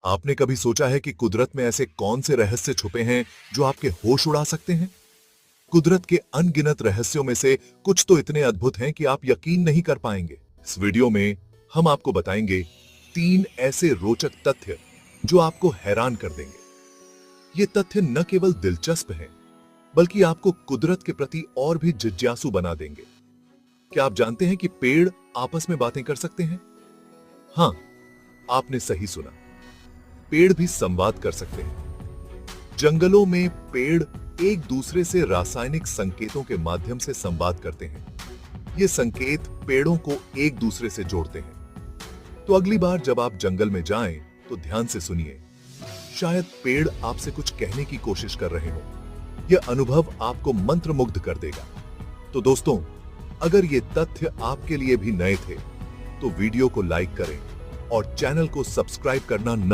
आपने कभी सोचा है कि कुदरत में ऐसे कौन से रहस्य छुपे हैं जो आपके होश उड़ा सकते हैं? कुदरत के अनगिनत रहस्यों में से कुछ तो इतने अद्भुत हैं कि आप यकीन नहीं कर पाएंगे। इस वीडियो में हम आपको बताएंगे 3 ऐसे रोचक तथ्य जो आपको हैरान कर देंगे। ये तथ्य न केवल दिलचस्प हैं, बल्कि आपको कुदरत के प्रति और भी जिज्ञासु बना देंगे। क्या आप जानते हैं कि पेड़ आपस में बातें कर सकते हैं? हां, आपने सही सुना। पेड़ भी संवाद कर सकते हैं। जंगलों में पेड़ एक दूसरे से रासायनिक संकेतों के माध्यम से संवाद करते हैं। ये संकेत पेड़ों को एक दूसरे से जोड़ते हैं। तो अगली बार जब आप जंगल में जाएं, तो ध्यान से सुनिए। शायद पेड़ आपसे कुछ कहने की कोशिश कर रहे हो। यह अनुभव आपको मंत्रमुग्ध कर देगा। तो दोस्तों, अगर ये तथ्य आपके लिए भी नए थे, तो वीडियो को लाइक करें और चैनल को सब्सक्राइब करना न